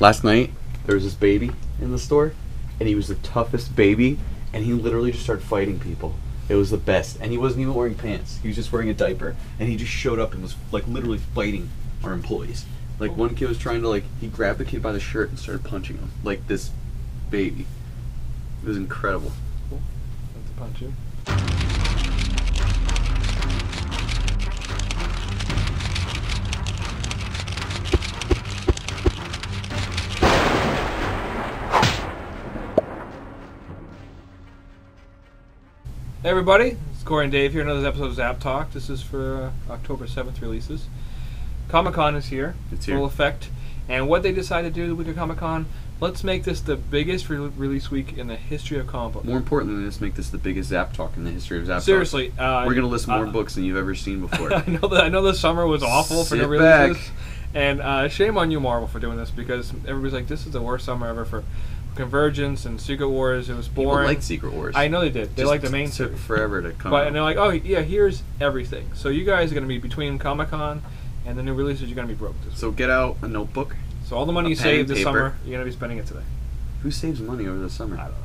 Last night, there was this baby in the store, and he was the toughest baby, and he literally just started fighting people. It was the best. And he wasn't even wearing pants. He was just wearing a diaper. And he just showed up and was, like, literally fighting our employees. Like, one kid was trying to, like, he grabbed the kid by the shirt and started punching him. Like, this baby. It was incredible. Cool. That's a punch him. Hey everybody, it's Corey and Dave here, another episode of Zapp Talk. This is for October 7th releases. Comic-Con is here, It's here. Full effect. And what they decided to do the week of Comic-Con, let's make this the biggest release week in the history of comic book. More importantly, let's make this the biggest Zapp Talk in the history of Zapp Seriously. Talk. We're going to list more books than you've ever seen before. I know the summer was awful for the Sit releases. back. And shame on you, Marvel, for doing this, because everybody's like, this is the worst summer ever for Convergence and Secret Wars. It was boring. People like Secret Wars. I know they did. They like the main took series. forever to come And they're like, oh yeah, here's everything. So you guys are going to be between Comic-Con and the new releases. You're going to be broke this week. So get out a notebook. So all the money you pen saved and this paper. summer, you're going to be spending it today. Who saves money over the summer? I don't know.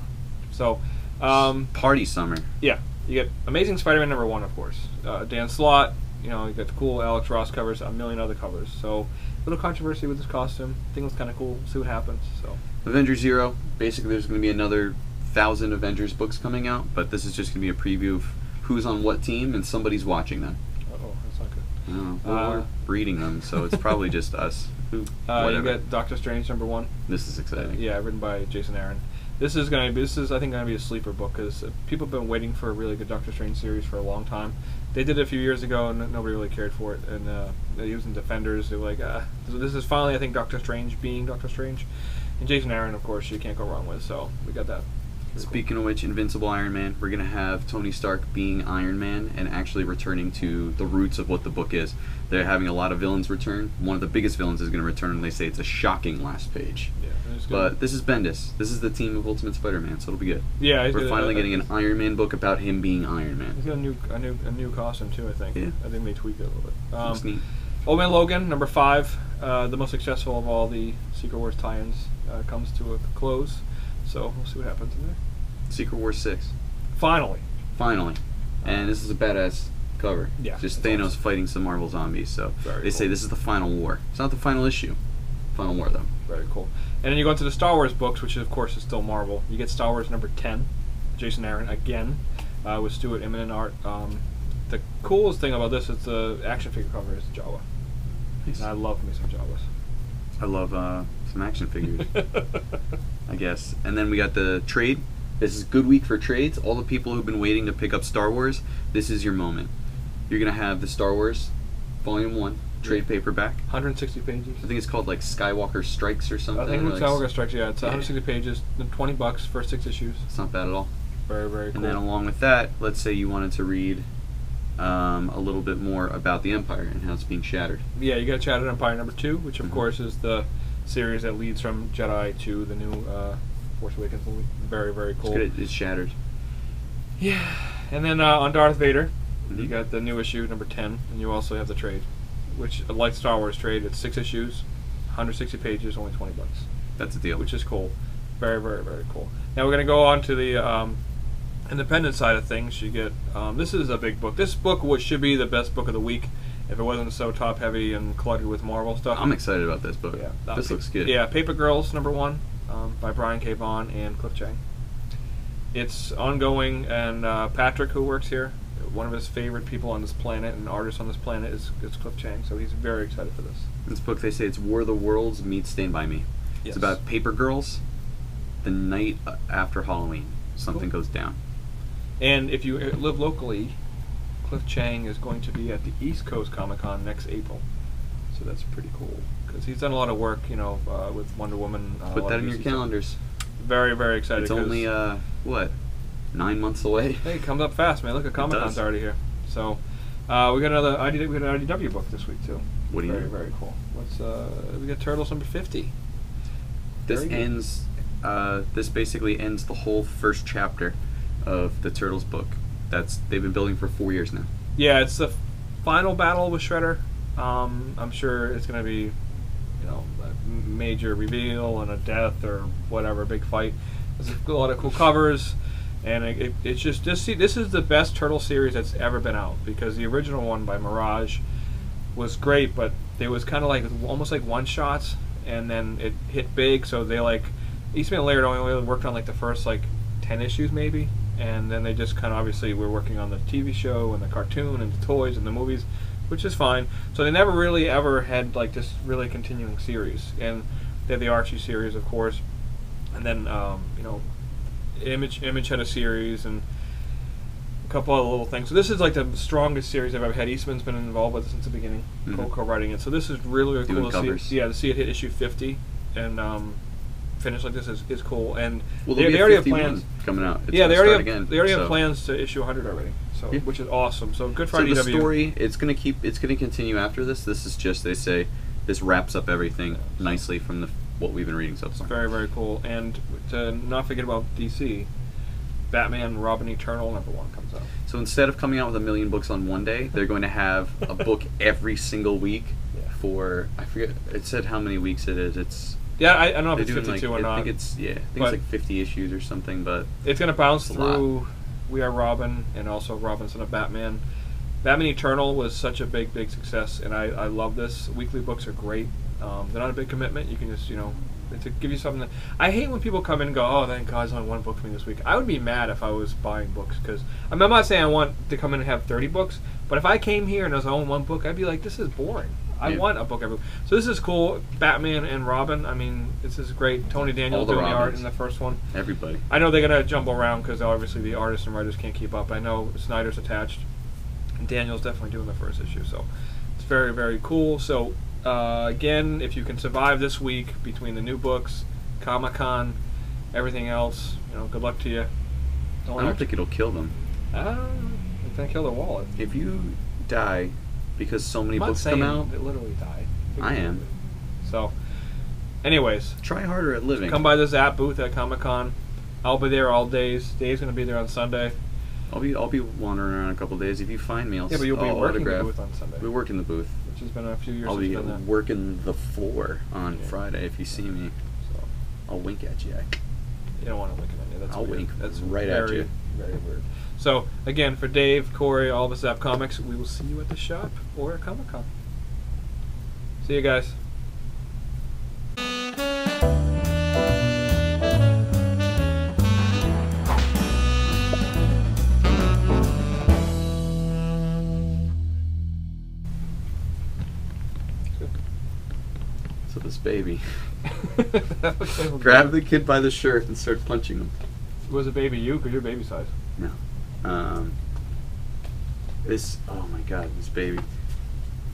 So Party summer. yeah, you get Amazing Spider-Man #1, of course. Dan Slott. You know, you got the cool Alex Ross covers, a million other covers. So a little controversy with this costume. I think it was kind of cool. See what happens. So. Avengers Zero. Basically, there's going to be another 1,000 Avengers books coming out, but this is just going to be a preview of who's on what team, and somebody's watching them. Oh, that's not good. I don't know. Well, we're reading them, so it's probably just us. You Whatever. got Doctor Strange #1. This is exciting. Yeah, written by Jason Aaron. This is I think going to be a sleeper book, because people have been waiting for a really good Doctor Strange series for a long time. They did it a few years ago, and nobody really cared for it. And they used Defenders. They were like, so this is finally, I think, Doctor Strange being Doctor Strange. And Jason Aaron, of course, you can't go wrong with. So we got that. Speaking of which, Invincible Iron Man, we're going to have Tony Stark being Iron Man and actually returning to the roots of what the book is. They're having a lot of villains return. One of the biggest villains is going to return, and they say it's a shocking last page. Yeah, but this is Bendis. This is the team of Ultimate Spider-Man, so it'll be good. Yeah, we're finally getting an Iron Man book about him being Iron Man. He's got a new costume too, I think. Yeah. I think they tweaked it a little bit. Looks neat. Old Man Logan #5, the most successful of all the Secret Wars tie-ins, comes to a close. So we'll see what happens in there. Secret Wars 6. Finally. And this is a badass cover. Yeah. Just Thanos awesome. fighting some Marvel zombies. So Very they say cool. this is the final war. It's not the final issue. Final war, though. Very cool. And then you go into the Star Wars books, which of course is still Marvel. You get Star Wars #10, Jason Aaron again, with Stuart Immonen art. The coolest thing about this is the action figure cover is Jawa. Nice. And I love me some Jawas. I love some action figures, I guess. And then we got the trade. This is a good week for trades. All the people who've been waiting to pick up Star Wars, this is your moment. You're going to have the Star Wars Volume 1 trade paperback. 160 pages. I think it's called like Skywalker Strikes or something. I think it's like, Skywalker Strikes, yeah. It's 160 pages, $20 for 6 issues. It's not bad at all. Very, very cool. And then along with that, let's say you wanted to read a little bit more about the Empire and how it's being shattered. Yeah, you got Shattered Empire #2, which of course is the series that leads from Jedi to the new Force Awakens movie. Very, very cool. It's shattered. Yeah. And then on Darth Vader, you got the new issue #10, and you also have the trade, which, like Star Wars trade, it's 6 issues, 160 pages, only $20. That's a deal. Which is cool. Very, very, very cool. Now we're going to go on to the independent side of things. You get this is a big book. This book should be the best book of the week if it wasn't so top heavy and cluttered with Marvel stuff. I'm excited about this book. Yeah, this looks good. Yeah, Paper Girls #1 by Brian K. Vaughan and Cliff Chiang. It's ongoing, and Patrick, who works here, one of his favorite people on this planet and artists on this planet is Cliff Chiang, so he's very excited for this. This book, they say it's War of the Worlds meets Stand By Me. Yes. It's about paper girls the night after Halloween. Something goes down. And if you live locally, Cliff Chiang is going to be at the East Coast Comic-Con next April. So that's pretty cool, because he's done a lot of work, you know, with Wonder Woman. Put that in your calendars. Very, very excited. It's only, what, 9 months away? Hey, it comes up fast, man. Look at Comic-Con's already here. So we got another IDW book this week, too. What do you Very, very cool. We got Turtles #50. This ends, this basically ends the whole first chapter of the Turtles book. They've been building for 4 years now. Yeah, it's the final battle with Shredder. I'm sure it's going to be, you know, major reveal and a death or whatever, big fight. There's a lot of cool covers, and it's just this is the best Turtle series that's ever been out, because the original one by Mirage was great, but it was kind of like almost like one shots, and then it hit big, so they like Eastman and Laird only worked on like the first like 10 issues maybe, and then they just kind of obviously were working on the TV show and the cartoon and the toys and the movies, which is fine. So they never really ever had like this really continuing series, and they had the Archie series, of course, and then you know, Image had a series and a couple other little things. So this is like the strongest series I've ever had. Eastman's been involved with it since the beginning, co-writing it. So this is really cool to see. Yeah, to see it hit issue 50 and finish like this is cool. And they already have plans coming out. They already have plans to issue 100 already. So which is awesome. So good for IDW. So the story, it's gonna continue after this. This is just, they say, this wraps up everything nicely from what we've been reading so far. It's very, very cool. And to not forget about DC, Batman Robin Eternal #1 comes out. So instead of coming out with 1 million books on one day, they're going to have a book every single week for, I forget, it said how many weeks it is. It's I don't know if it's 52 or not. I think it's like 50 issues or something, but it's going to bounce through We Are Robin and also Robinson of Batman. Batman Eternal was such a big success, and I love this. Weekly books are great. They're not a big commitment. You can just, you know, to give you something. I hate when people come in and go, "Oh, thank God, there's only one book for me this week." I would be mad if I was buying books, because I'm not saying I want to come in and have 30 books, but if I came here and there was only one book, I'd be like, "This is boring. I want a book every week." So this is cool. Batman and Robin. I mean, this is great. Tony Daniels doing the art in the first one. Everybody. I know they're gonna jump around because obviously the artists and writers can't keep up. I know Snyder's attached, and Daniel's definitely doing the first issue. So it's very, very cool. So. Again, if you can survive this week between the new books, Comic-Con, everything else, you know, good luck to you. I don't think it'll kill them. It's gonna kill their wallet. If you die because so many books come out, they literally die. I am. So, anyways, try harder at living. Come by the Zapp booth at Comic-Con. I'll be there all days. Dave's gonna be there on Sunday. I'll be wandering around a couple of days. If you find me, I'll but you'll be working autograph. the booth on Sunday. We work in the booth. Which has been a few years. I'll be since been working the floor on Friday. If you see me, so I'll wink at you. You don't want to wink at me. That's I'll weird. wink That's right very, at you. Very weird. So again, for Dave, Corey, all of us at Comics, we will see you at the shop or at Comic-Con. See you guys. So this baby. Grab the kid by the shirt and start punching him. Was it baby you? Because you're baby size. No. Oh my God, this baby.